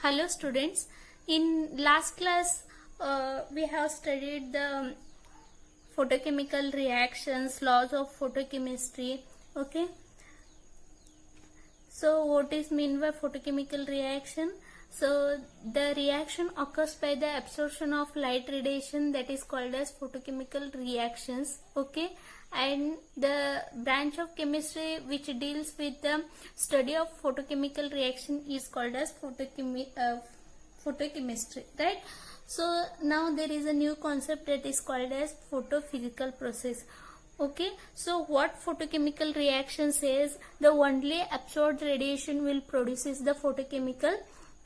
Hello students, in last class we have studied the photochemical reactions, laws of photochemistry. Okay, so what is mean by photochemical reaction? So the reaction occurs by the absorption of light radiation, that is called as photochemical reactions. Okay, and the branch of chemistry which deals with the study of photochemical reaction is called as photochemistry, right? So now there is a new concept that is called as photophysical process. Okay, so what photochemical reaction says, the only absorbed radiation will produces the photochemical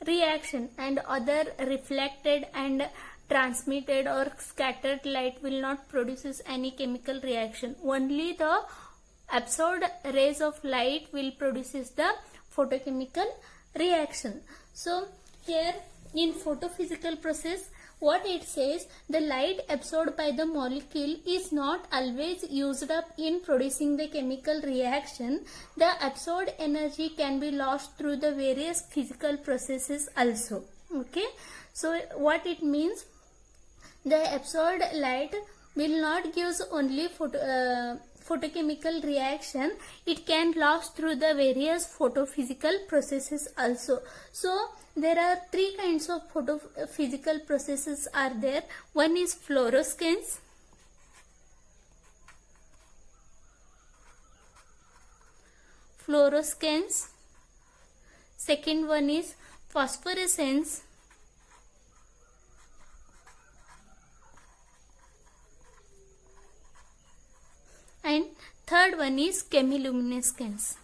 reaction, and other reflected and transmitted or scattered light will not produces any chemical reaction. Only the absorbed rays of light will produces the photochemical reaction. So here in photophysical process, what it says, the light absorbed by the molecule is not always used up in producing the chemical reaction. The absorbed energy can be lost through the various physical processes also. Okay, so what it means, the absorbed light will not give only photochemical reaction, it can last through the various photophysical processes also. So there are three kinds of photophysical processes are there. One is fluorescence, second one is phosphorescence, and third one is chemiluminescence.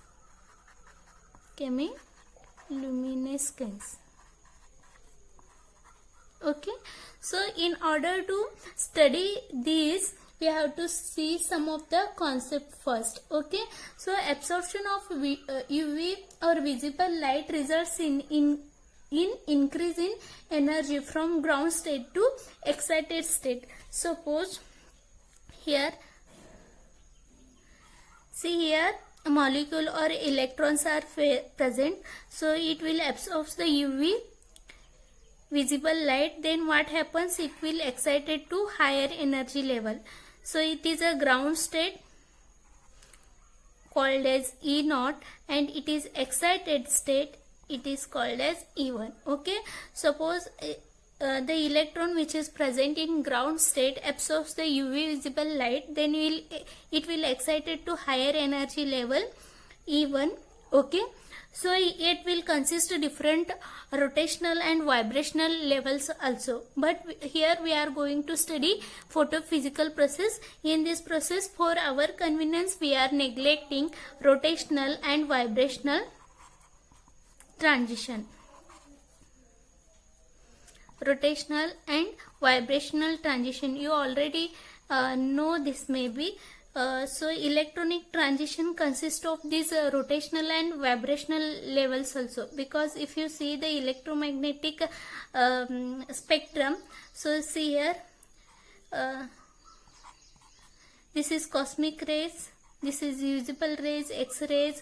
Okay, so in order to study these, we have to see some of the concept first. Okay, so absorption of UV or visible light results in increase in energy from ground state to excited state. Suppose here, see here, a molecule or electrons are present, so it will absorb the UV visible light. Then what happens, it will excited to higher energy level. So it is a ground state called as E0, and it is excited state, it is called as E1. Okay, suppose the electron which is present in ground state absorbs the UV visible light, then it will excited to higher energy level E1. Okay, so it will consist of different rotational and vibrational levels also, but here we are going to study photophysical process. In this process, for our convenience, we are neglecting rotational and vibrational transition. Rotational and vibrational transition, you already know this maybe. So electronic transition consists of these rotational and vibrational levels also, because if you see the electromagnetic spectrum, so see here, this is cosmic rays, this is visible rays, X-rays,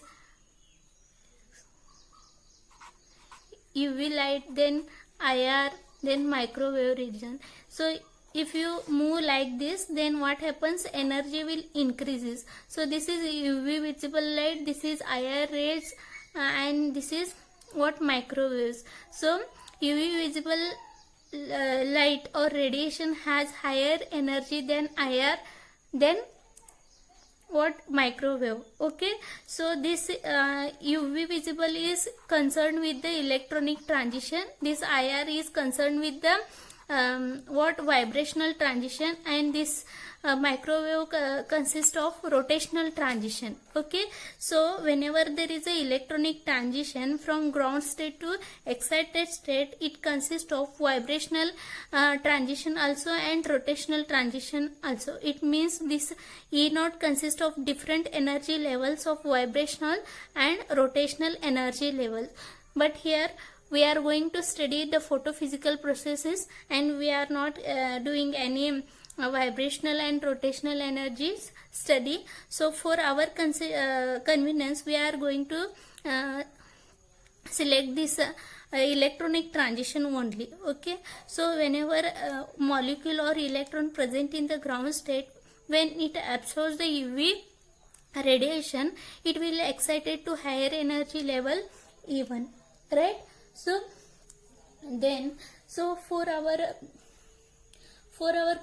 UV light, then IR, then microwave region. So if you move like this, then what happens, energy will increases. So this is UV visible light, this is IR rays, and this is what, microwaves. So UV visible light or radiation has higher energy than IR, then what, microwave. Okay, so this UV visible is concerned with the electronic transition, this IR is concerned with the what, vibrational transition, and this microwave consists of rotational transition. Okay, so whenever there is a electronic transition from ground state to excited state, it consists of vibrational transition also and rotational transition also. It means this E0 consists of different energy levels of vibrational and rotational energy levels. But here we are going to study the photophysical processes, and we are not doing any vibrational and rotational energies study. So for our convenience, we are going to select this electronic transition only. Okay, so whenever molecule or electron present in the ground state, when it absorbs the UV radiation, it will excited to higher energy level E1, right? So then, so for our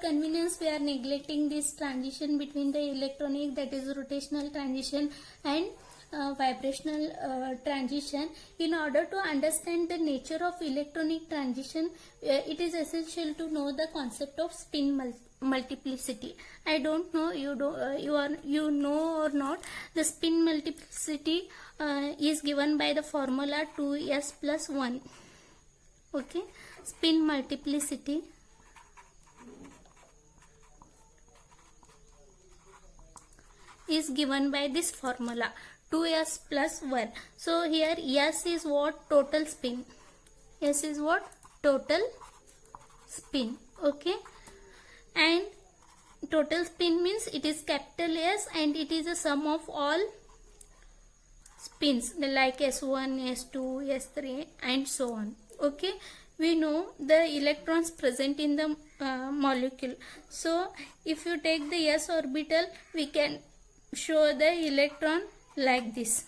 convenience, we are neglecting this transition between the electronic, that is rotational transition, and vibrational transition. In order to understand the nature of electronic transition, it is essential to know the concept of spin multiplicity. I don't know you know or not. The spin multiplicity is given by the formula 2s plus 1. Okay, spin multiplicity is given by this formula 2s plus 1. So here s is what? Total spin. S is what? Total spin. Okay, and total spin means it is capital S and it is a sum of all spins like S1, S2, S3 and so on. Okay, we know the electrons present in the molecule. So if you take the s orbital, we can show the electron like this.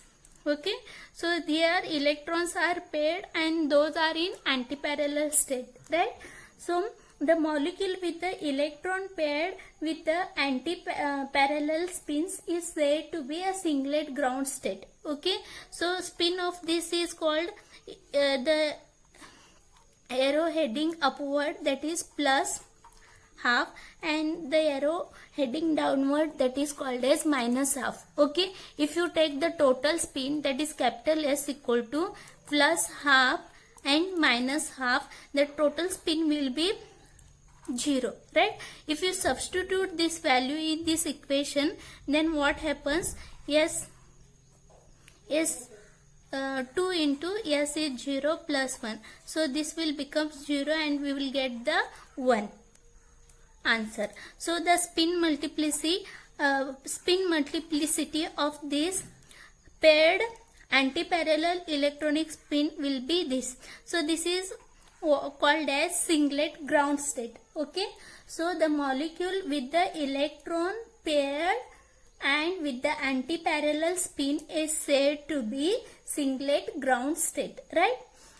Okay, so there electrons are paired and those are in antiparallel state, right? So the molecule with the electron paired with the anti-parallel spins is said to be a singlet ground state. Okay, so spin of this is called the arrow heading upward, that is plus half, and the arrow heading downward, that is called as minus half. Okay, if you take the total spin, that is capital S equal to plus half and minus half, the total spin will be 0, right? If you substitute this value in this equation, then what happens? Yes, 2 into s is 0 plus 1. So this will become 0 and we will get the 1 answer. So the spin multiplicity of this paired antiparallel electronic spin will be this. So this is called as singlet ground state. Okay, so the molecule with the electron paired and with the antiparallel spin is said to be singlet ground state, right?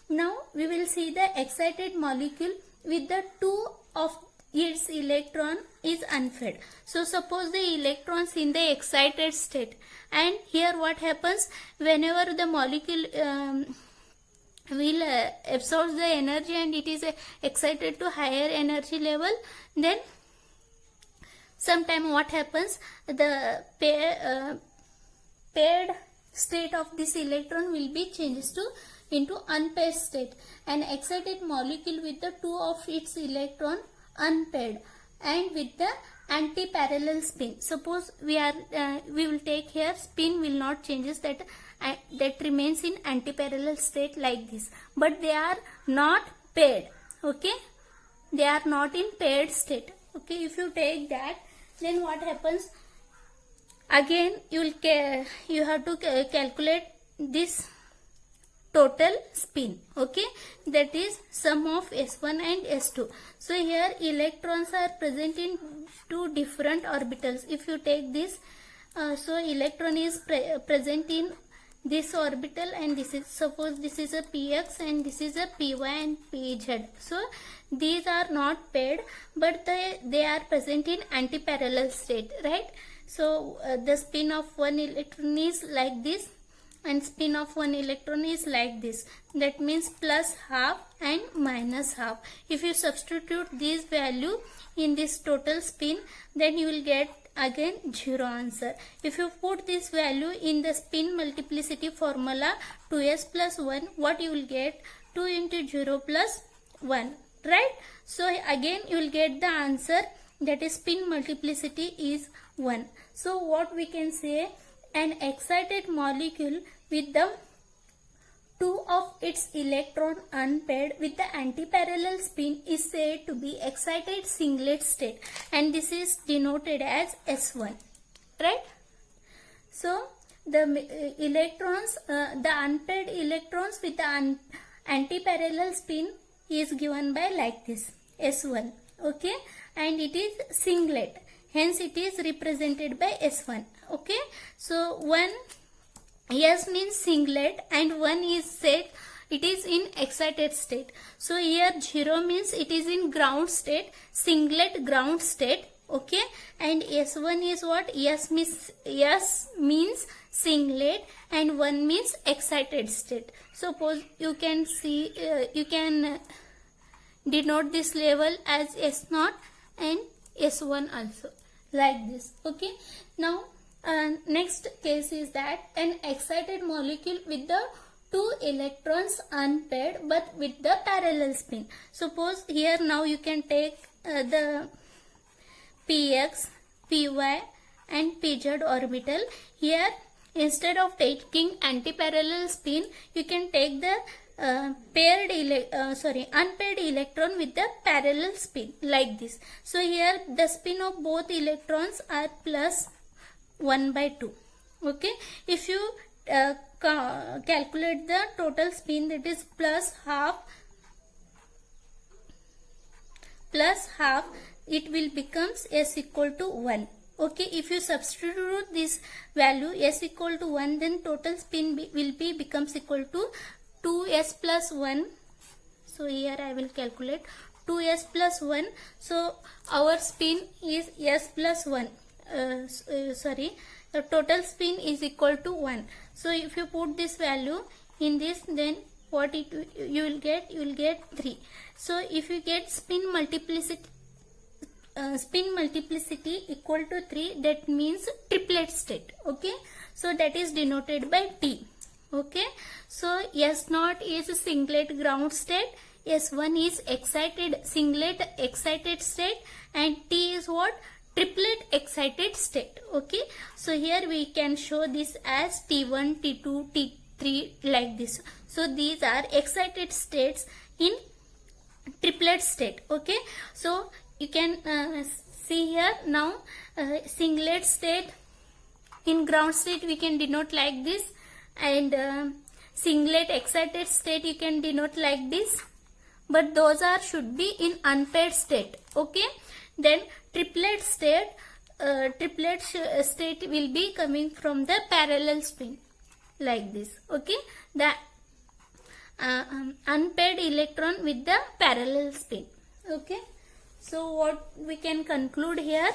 Now we will see the excited molecule with the two of its electron is unpaired. So suppose the electrons in the excited state, and here what happens, whenever the molecule will absorb the energy and it is excited to higher energy level, then sometime what happens, the paired state of this electron will be changed into unpaired state. An excited molecule with the two of its electron unpaired and with the anti-parallel spin. Suppose we will take here spin will not changes, that remains in anti-parallel state like this, but they are not paired. Okay, they are not in paired state. Okay, if you take that, then what happens, again you have to calculate this total spin. Okay, that is sum of S1 and S2. So here electrons are present in two different orbitals. If you take this, so electron is present in this orbital, and this is, suppose this is a px and this is a py and pz. So these are not paired, but they are present in antiparallel state, right? So the spin of one electron is like this and spin of one electron is like this. That means plus half and minus half. If you substitute this value in this total spin, then you will get again 0 answer. If you put this value in the spin multiplicity formula 2s plus 1, what you will get? 2 into 0 plus 1, right? So again you will get the answer, that is spin multiplicity is 1. So what we can say, an excited molecule with the two of its electron unpaired with the antiparallel spin is said to be excited singlet state, and this is denoted as S1, right? So electrons, the unpaired electrons with the anti-parallel spin is given by like this, S1. Okay, and it is singlet, hence it is represented by S1. Okay, so 1 S means singlet and 1 is said it is in excited state. So here 0 means it is in ground state, singlet ground state. Okay, and S1 is what? S means singlet and 1 means excited state. Suppose you can see, you can denote this level as S0 and S1 also, like this. Okay, now next case is that an excited molecule with the 2 electrons unpaired but with the parallel spin. Suppose here now you can take the px, py and pz orbital. Here instead of taking anti-parallel spin, you can take the unpaired electron with the parallel spin, like this. So here the spin of both electrons are plus 1/2. Okay, if you calculate the total spin, that is plus half, it will becomes S equal to 1. Okay, if you substitute this value S equal to 1, then total spin becomes equal to 2S plus 1. So here I will calculate 2S plus 1. So our spin is S plus 1. The total spin is equal to 1. So if you put this value in this, then what you will get 3. So if you get spin multiplicity equal to 3, that means triplet state. Okay, so that is denoted by T. Okay, so S0 is singlet ground state, S1 is singlet excited state, and T is what? Triplet excited state. Okay, so here we can show this as T1, T2, T3, like this. So these are excited states in triplet state. Okay, so you can see here now singlet state, in ground state we can denote like this, and singlet excited state you can denote like this, but those should be in unpaired state. Okay, then triplet state will be coming from the parallel spin, like this. Okay, the unpaired electron with the parallel spin. Okay, so what we can conclude here,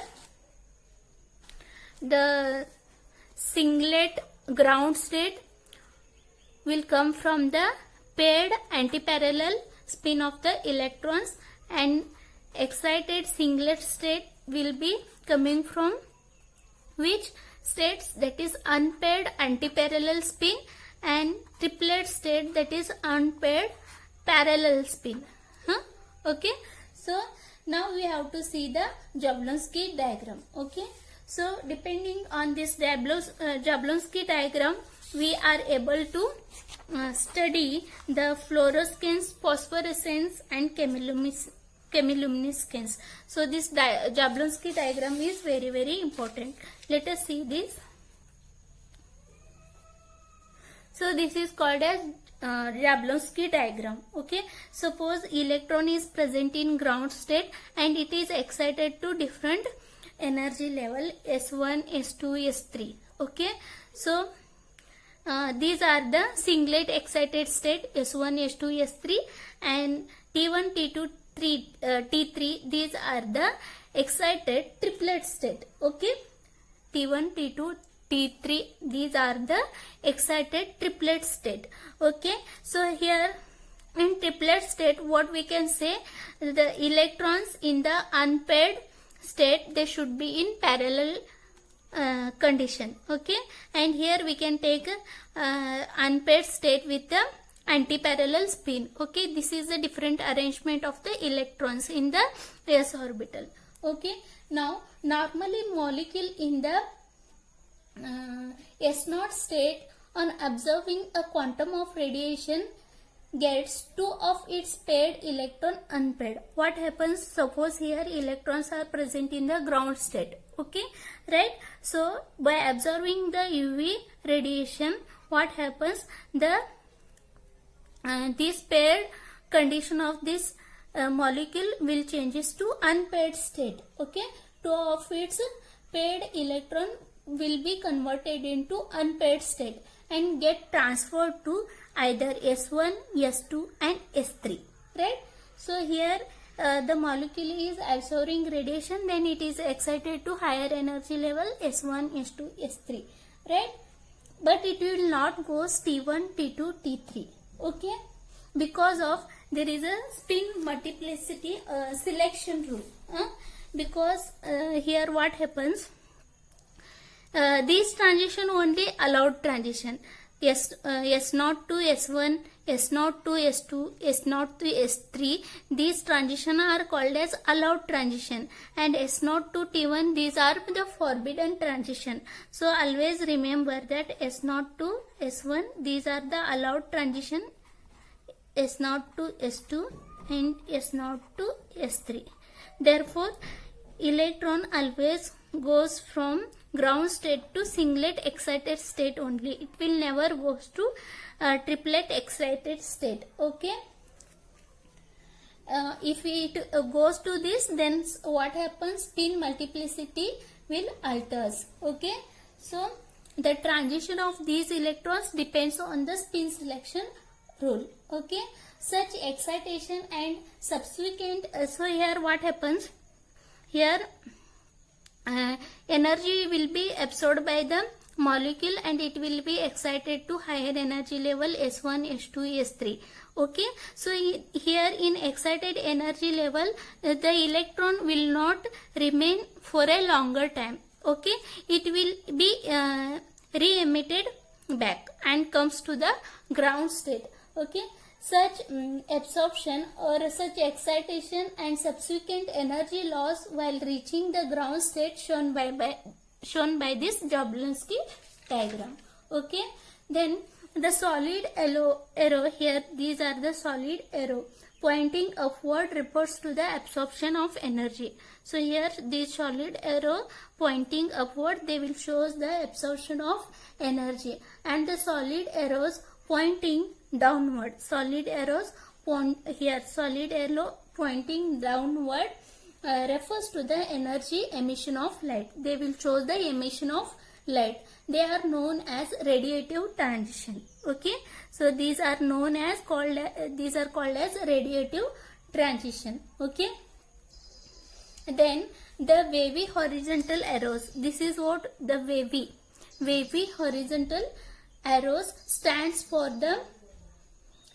the singlet ground state will come from the paired antiparallel spin of the electrons, and excited singlet state will be coming from which states? That is unpaired antiparallel spin, and triplet state, that is unpaired parallel spin. Okay, so now we have to see the Jablonski diagram. Okay, so depending on this Jablonski diagram, we are able to study the fluorescence, phosphorescence and chemiluminescence. So this Jablonski diagram is very, very important. Let us see this. So this is called as Jablonski diagram. Okay, suppose electron is present in ground state and it is excited to different energy level, S1, S2, S3. Okay, so these are the singlet excited state, S1, S2, S3, and T1, T2, T3. These are the excited triplet state. Okay, T1, T2, T3, these are the excited triplet state. Okay, so here in triplet state, what we can say, the electrons in the unpaired state, they should be in parallel condition. Okay, and here we can take unpaired state with the antiparallel spin. Okay, this is the different arrangement of the electrons in the s orbital. Okay, now normally molecule in the S0 state, on observing a quantum of radiation gets two of its paired electron unpaired. What happens? Suppose here electrons are present in the ground state. Okay, right? So by absorbing the UV radiation, what happens? The this paired condition of this molecule will changes to unpaired state. Okay, two of its paired electron will be converted into unpaired state and get transferred to either S1, S2 and S3, right? So here the molecule is absorbing radiation, then it is excited to higher energy level S1, S2, S3, right? But it will not go T1, T2, T3, okay? Because of there is a spin multiplicity selection rule. Because here what happens? This transition only allowed transition. S0 to S1, S0 to S2, S0 to S3. These transition are called as allowed transition, and S0 to T1, these are the forbidden transition. So always remember that S0 to S1, these are the allowed transition, S0 to S2 and S0 to S3. Therefore, electron always goes from ground state to singlet excited state only. It will never goes to triplet excited state. Okay. If it goes to this, then what happens? Spin multiplicity will alters. Okay. So the transition of these electrons depends on the spin selection rule. Okay. Such excitation and subsequent. So here what happens? Here energy will be absorbed by the molecule and it will be excited to higher energy level S1, S2, S3. Okay. So here in excited energy level, the electron will not remain for a longer time. Okay. It will be re-emitted back and comes to the ground state. Okay. Such absorption or such excitation and subsequent energy loss while reaching the ground state shown by this Jablonski diagram. Okay. Then the solid arrow here, these are the solid arrow pointing upward refers to the absorption of energy. So here this solid arrow pointing upward, they will shows the absorption of energy, and the solid arrows pointing downward, solid arrows point here, solid arrow pointing downward refers to the energy emission of light. They will show the emission of light. They are known as radiative transition. Okay, so these are known as called as radiative transition. Okay. Then the wavy horizontal arrows. This is what the wavy horizontal arrows stands for the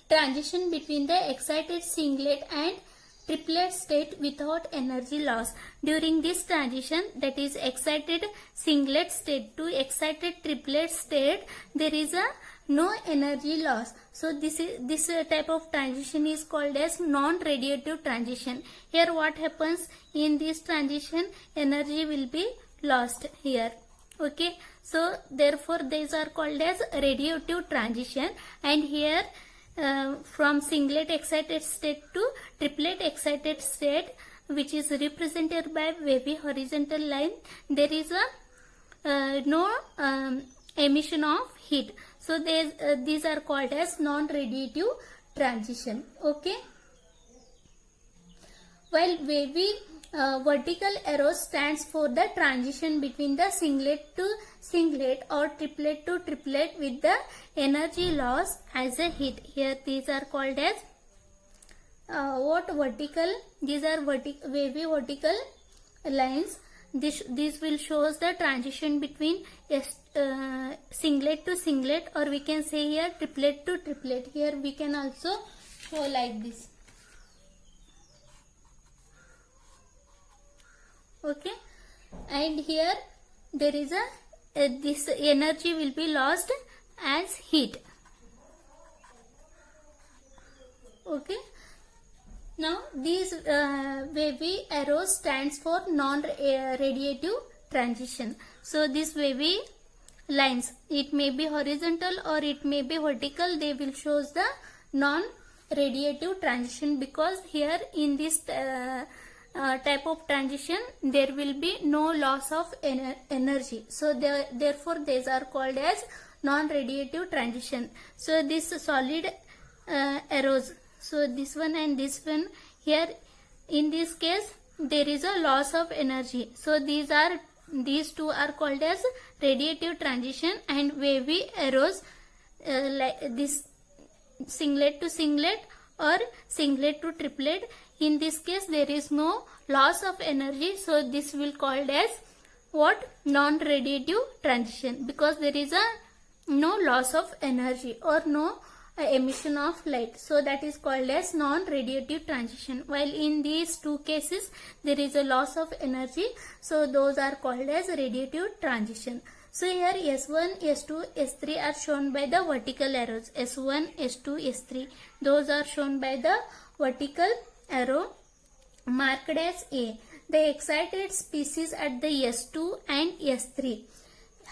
transition between the excited singlet and triplet state without energy loss. During this transition, that is excited singlet state to excited triplet state, there is a no energy loss. So this type of transition is called as non-radiative transition. Here what happens in this transition? Energy will be lost here. Okay, so therefore these are called as radiative transition, and here from singlet excited state to triplet excited state, which is represented by wavy horizontal line, there is a no emission of heat. So these are called as non-radiative transition. Okay. While wavy vertical arrow stands for the transition between the singlet to singlet or triplet to triplet with the energy loss as a heat. Here these are called as vertical. These are wavy vertical lines. This will shows the transition between singlet to singlet, or we can say here triplet to triplet. Here we can also show like this. Okay, and here there is this energy will be lost as heat. Okay, now these wavy arrows stands for non-radiative transition. So this wavy lines, it may be horizontal or it may be vertical, they will shows the radiative transition, because here in this type of transition there will be no loss of energy. So therefore these are called as non-radiative transition. So this solid arrows, so this one and this one, here in this case there is a loss of energy. So these two are called as radiative transition, and wavy arrows like this singlet to singlet or singlet to triplet, in this case there is no loss of energy. So this will called as what? Non-radiative transition, because there is a no loss of energy or no emission of light. So that is called as non-radiative transition. While in these two cases there is a loss of energy, so those are called as radiative transition. So here S1, S2, S3 are shown by the vertical arrows. S1, S2, S3. Those are shown by the vertical arrow marked as A. The excited species at the S2 and S3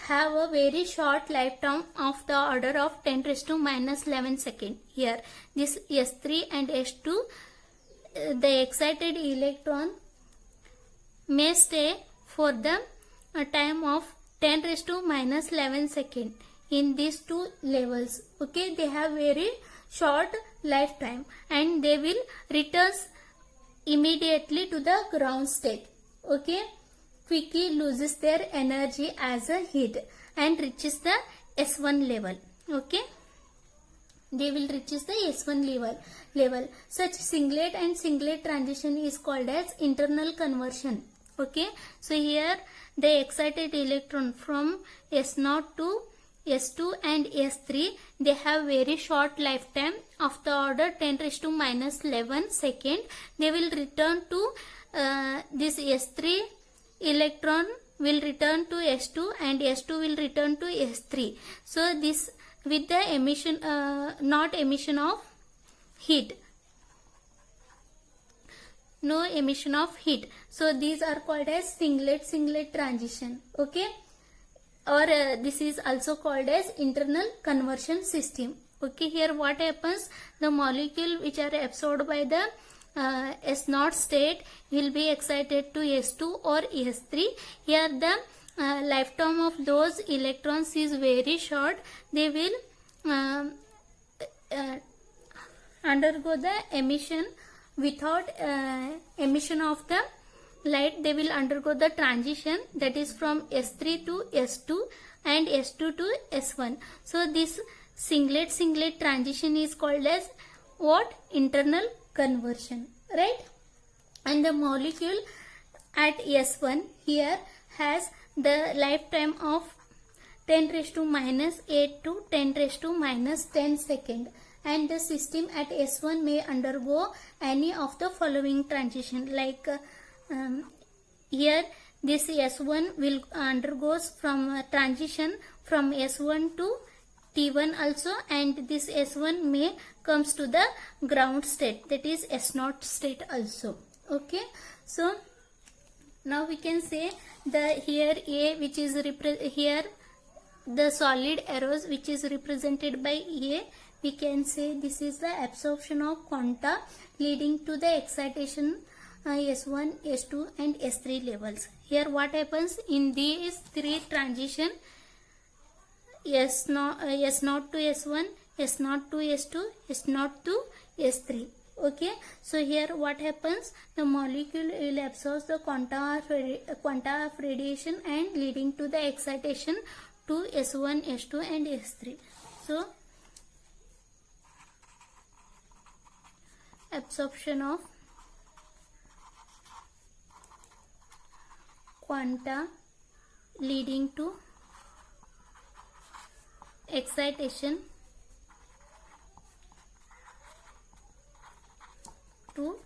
have a very short lifetime of the order of 10 raised to minus 11 second. Here this S3 and S2, the excited electron may stay for the time of 10 raised to minus 11 second in these two levels. Okay, they have very short lifetime and they will return immediately to the ground state. Okay, quickly loses their energy as a heat and reaches the S1 level. Okay, they will reaches the S1 level. Such singlet and singlet transition is called as internal conversion. Okay, so here the excited electron from S0 to S2 and S3, they have very short lifetime of the order 10 raised to minus 11 second. They will return to this S3 electron will return to S2 and S2 will return to S3. So this with the emission, not emission of heat. No emission of heat. So these are called as singlet transition. Okay, or this is also called as internal conversion system. Okay, here what happens, the molecule which are absorbed by the S0 state will be excited to S2 or S3. Here the lifetime of those electrons is very short. They will undergo the emission without emission of the light. They will undergo the transition, that is from S3 to S2 and S2 to S1. So this singlet transition is called as what? Internal conversion, right? And the molecule at S1 here has the lifetime of 10 raised to minus 8 to 10 raised to minus 10 second, and the system at S1 may undergo any of the following transition, like here this S1 will undergoes from transition from S1 to T1 also, and this S1 may comes to the ground state, that is S0 state also. Okay, so now we can say the here A, which is here the solid arrows which is represented by A, we can say this is the absorption of quanta leading to the excitation S1, S2 and S3 levels. Here what happens in these three transition, S0 to S1, S0 to S2, S0 to S3. Okay, so here what happens, the molecule will absorb the quanta of radiation and leading to the excitation to S1, S2 and S3. So absorption of quanta leading to excitation to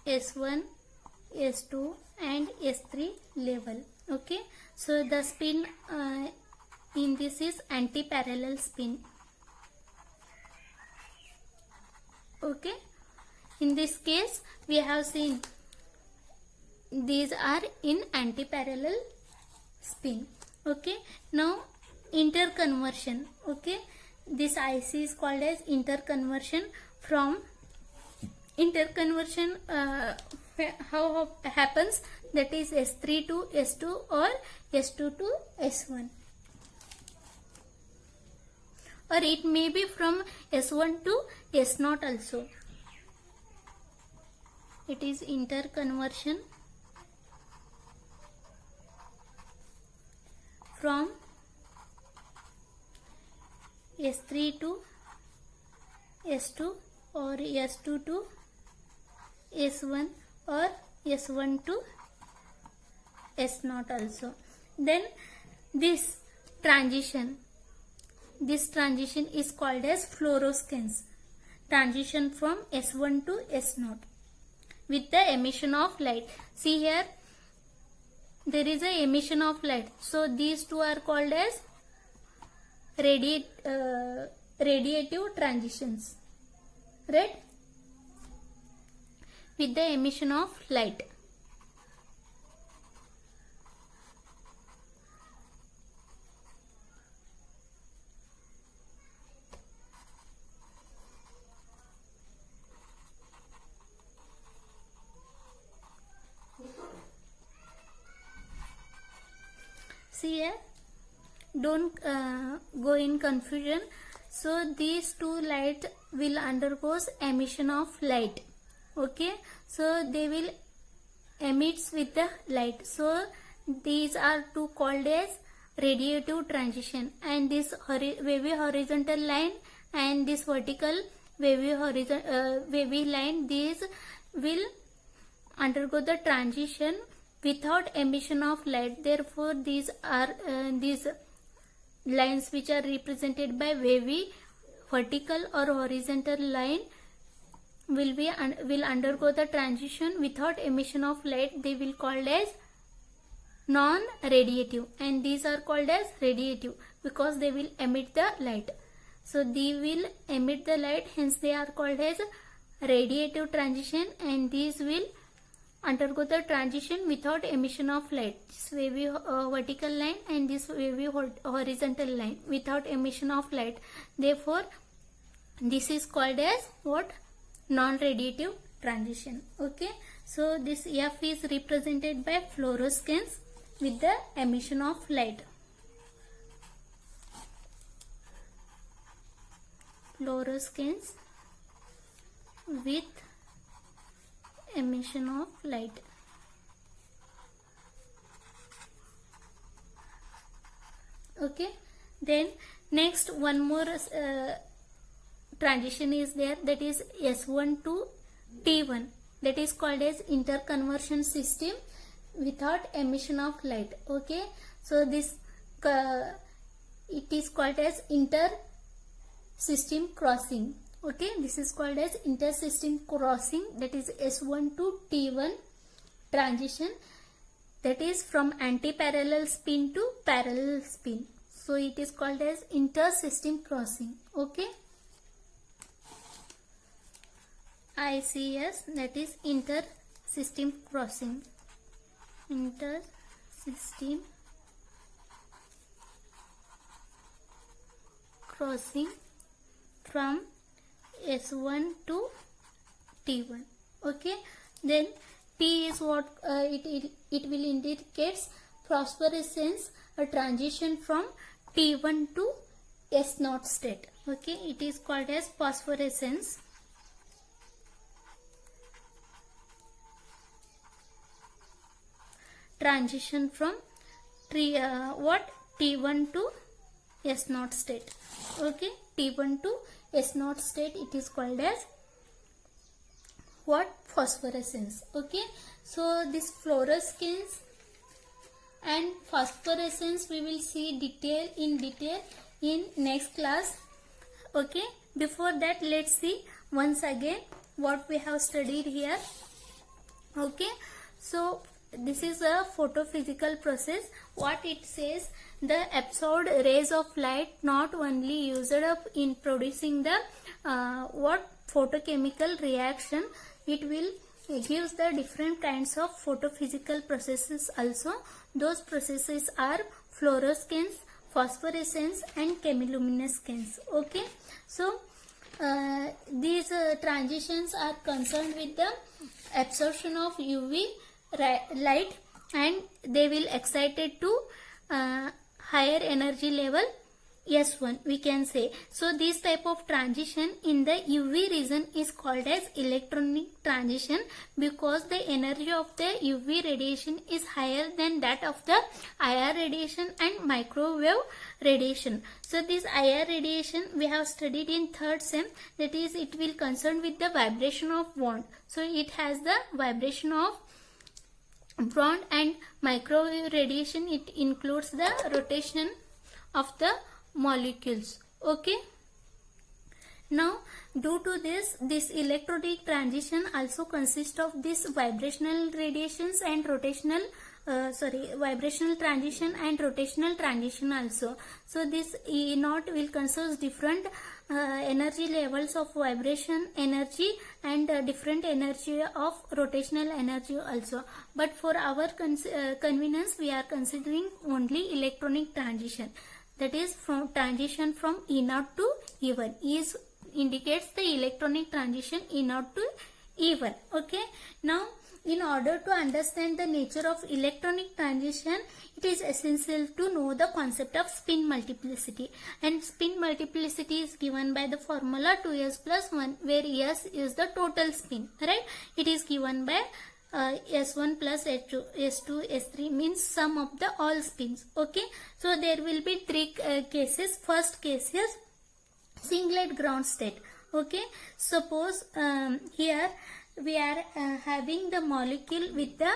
S1, S2 and S3 level. Okay, so the spin in this is anti-parallel spin. Okay, in this case we have seen these are in anti-parallel spin. Okay, now interconversion. Okay, this IC is called as interconversion from interconversion how happens, that is S3 to S2 or S2 to S1, or it may be from S1 to S0 also. It is interconversion from S3 to S2 or S2 to S1 or S1 to S0 also. Then this transition is called as fluorescence, transition from S1 to S0 with the emission of light. See here, there is a emission of light, so these two are called as radiative transitions, right? With the emission of light. See here, don't go in confusion. So these two light will undergoes emission of light. Okay, so they will emits with the light. So these are two called as radiative transition, and this wavy horizontal line and this vertical wavy line, these will undergo the transition without emission of light. Therefore these are these lines which are represented by wavy vertical or horizontal line will undergo the transition without emission of light. They will called as non-radiative, and these are called as radiative because they will emit the light. So they will emit the light, hence they are called as radiative transition, and these will undergo the transition without emission of light. This wavy vertical line and this wavy horizontal line without emission of light. Therefore this is called as what? Non-radiative transition. Okay, so this F is represented by fluorescence with the emission of light. Fluorescence with emission of light. Okay, then next one more transition is there, that is S1 to T1, that is called as interconversion system without emission of light. Okay, so this it is called as inter-system crossing. Okay, this is called as inter-system crossing, that is S1 to T1 transition, that is from anti-parallel spin to parallel spin. So it is called as inter-system crossing. Okay, ICS, that is inter-system crossing. Inter-system crossing from S1 to T1. Okay, then T is what it will indicates phosphorescence, a transition from T1 to S0 state. Okay, it is called as phosphorescence. Transition from T1 to S0 state. Okay, T1 to S0 state, it is called as what? Phosphorescence. Okay, so this fluorescence and phosphorescence we will see in detail in next class. Okay, before that let's see once again what we have studied here. Okay, so this is a photophysical process. What it says, the absorbed rays of light not only used up in producing the photochemical reaction, it will gives the different kinds of photophysical processes also. Those processes are fluorescence, phosphorescence and chemiluminescence. Okay, so these transitions are concerned with the absorption of UV light, and they will excited to higher energy level S1, we can say. So this type of transition in the UV region is called as electronic transition, because the energy of the UV radiation is higher than that of the IR radiation and microwave radiation. So this IR radiation we have studied in third sem, that is it will concern with the vibration of bond. So it has the vibration of bond, and microwave radiation, it includes the rotation of the molecules. Okay, now due to this electronic transition also consists of this vibrational radiations and rotational vibrational transition and rotational transition also. So this E naught will consist different energy levels of vibration energy and different energy of rotational energy also, but for our convenience we are considering only electronic transition, that is from transition from E0 to E1. E indicates the electronic transition E0 to E1. Okay, now in order to understand the nature of electronic transition, it is essential to know the concept of spin multiplicity, and spin multiplicity is given by the formula 2s plus 1, where s is the total spin, right? It is given by S1 plus S2, S3 means sum of the all spins. Okay, so there will be three cases. First case is singlet ground state. Okay, suppose here we are having the molecule with the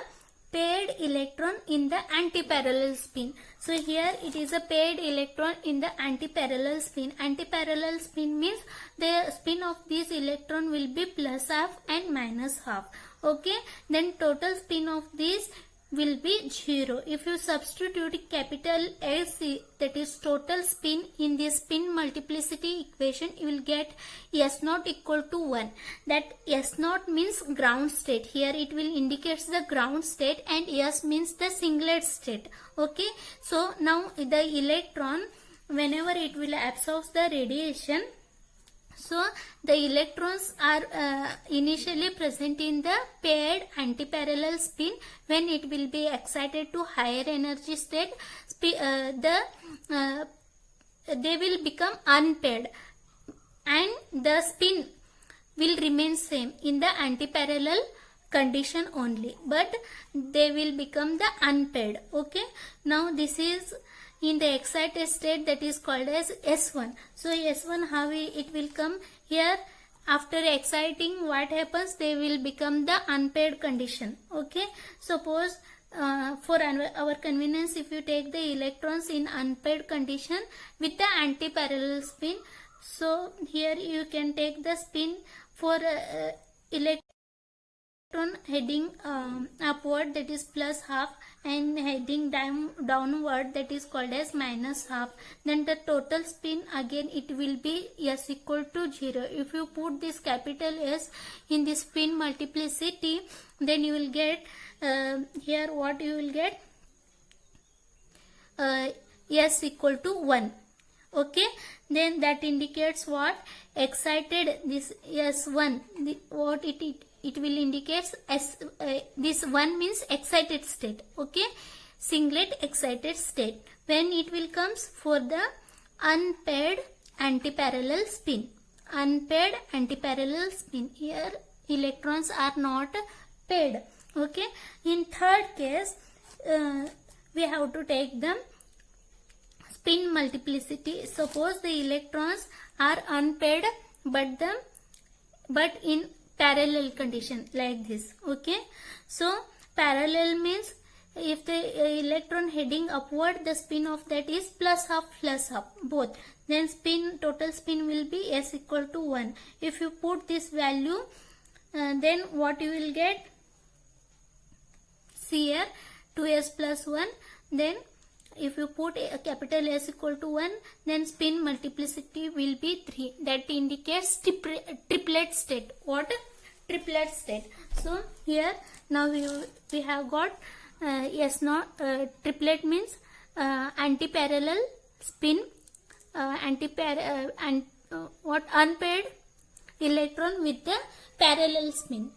paired electron in the antiparallel spin. So here it is a paired electron in the antiparallel spin. Antiparallel spin means the spin of this electron will be plus half and minus half. Okay, then total spin of this will be 0. If you substitute capital S, that is total spin, in this spin multiplicity equation, you will get S naught equal to 1. That S naught means ground state. Here it will indicate the ground state, and S means the singlet state. Okay, so now the electron, whenever it will absorb the radiation, so the electrons are initially present in the paired antiparallel spin. When it will be excited to higher energy state, they will become unpaired, and the spin will remain same in the antiparallel condition only, but they will become the unpaired. Okay, now this is in the excited state, that is called as S1. So S1, how it will come here? After exciting, what happens? They will become the unpaired condition. Okay, suppose for our convenience, if you take the electrons in unpaired condition with the antiparallel spin, so here you can take the spin for electron heading upward, that is plus half, and heading downward, that is called as minus half. Then the total spin, again it will be S equal to 0. If you put this capital S in this spin multiplicity, then you will get here what you will get, S equal to 1. Okay, then that indicates what? Excited, this S1, what it will indicate as this 1 means excited state. Okay, singlet excited state. When it will comes for the unpaired antiparallel spin. Unpaired antiparallel spin. Here electrons are not paired. Okay, in third case we have to take the spin multiplicity. Suppose the electrons are unpaired but in parallel condition, like this. Okay, so parallel means if the electron heading upward, the spin of that is plus half both, then total spin will be S equal to 1. If you put this value, then what you will get? See here, 2s plus 1. Then if you put a capital S equal to 1, then spin multiplicity will be 3. That indicates triplet state. What? Triplet state. So here now we have got S naught. Triplet means antiparallel spin, unpaired electron with the parallel spin.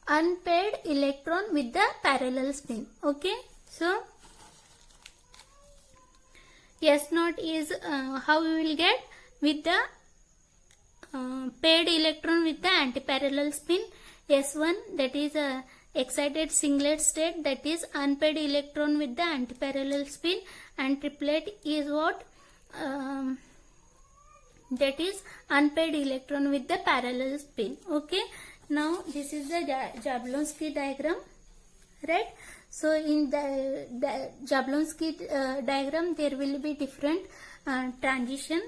Unpaired electron with the parallel spin. Okay, so S0 is how we will get with the paired electron with the antiparallel spin. S1, that is a excited singlet state, that is unpaired electron with the antiparallel spin, and triplet is what? That is unpaired electron with the parallel spin. Okay, now this is the Jablonski diagram, right? So in the Jablonski diagram there will be different transition.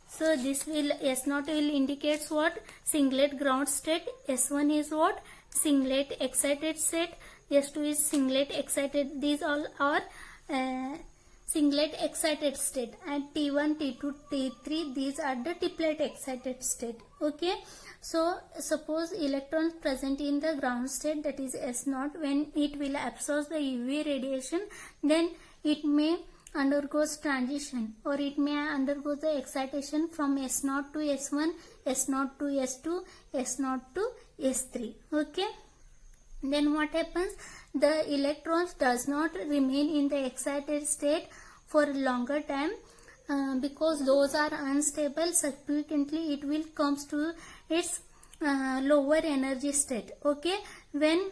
So this will, S0 will indicates what? Singlet ground state. S1 is what? Singlet excited state. S2 is singlet excited. These all are singlet excited state, and T1, T2, T3, these are the triplet excited state. Okay, so suppose electrons present in the ground state, that is S0, when it will absorb the UV radiation, then it may undergoes transition, or it may undergo the excitation from S0 to S1, S0 to S2, S0 to S3. Okay, then what happens? The electrons does not remain in the excited state for a longer time because those are unstable. Subsequently it will comes to its lower energy state. Okay, when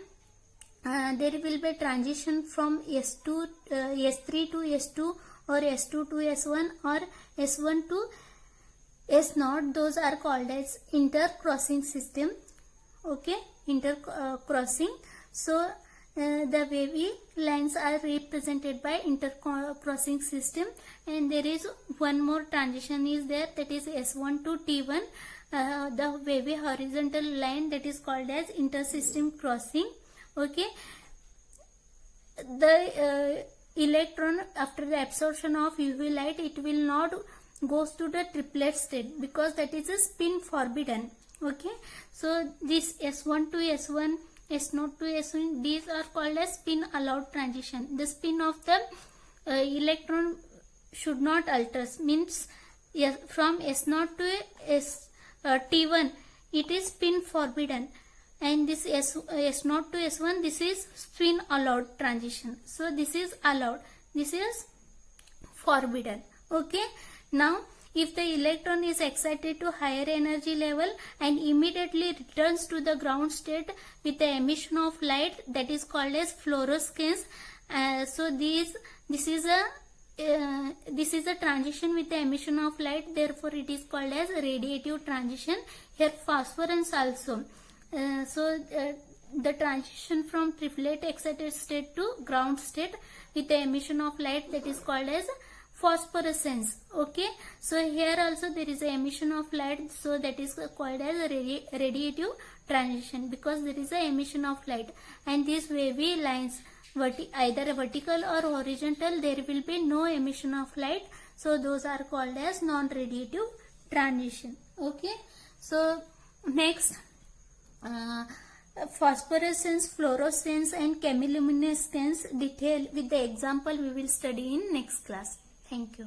there will be transition from S3 to S2, or S2 to S1, or S1 to S0. Those are called as intercrossing system. Okay, intercrossing. So the wavy lines are represented by intercrossing system, and there is one more transition is there, that is S1 to T1. The wavy horizontal line, that is called as intersystem crossing. Okay, the electron after the absorption of UV light, it will not goes to the triplet state because that is a spin forbidden. Okay, so this S1 to S1, S0 to S1, these are called as spin allowed transition. The spin of the electron should not alter, means from S0 to T1 it is spin forbidden, and this S0 to S1, this is spin allowed transition. So this is allowed, this is forbidden. Okay, now if the electron is excited to higher energy level and immediately returns to the ground state with the emission of light, that is called as fluorescence. So this is a transition with the emission of light, therefore it is called as radiative transition. Here phosphorescence also. The transition from triplet excited state to ground state with the emission of light, that is called as phosphorescence. Okay, so here also there is a emission of light, so that is called as a radiative transition because there is a emission of light, and these wavy lines, either vertical or horizontal, there will be no emission of light, so those are called as non-radiative transition. Okay, so next phosphorescence, fluorescence and chemiluminescence detail with the example we will study in next class. Thank you.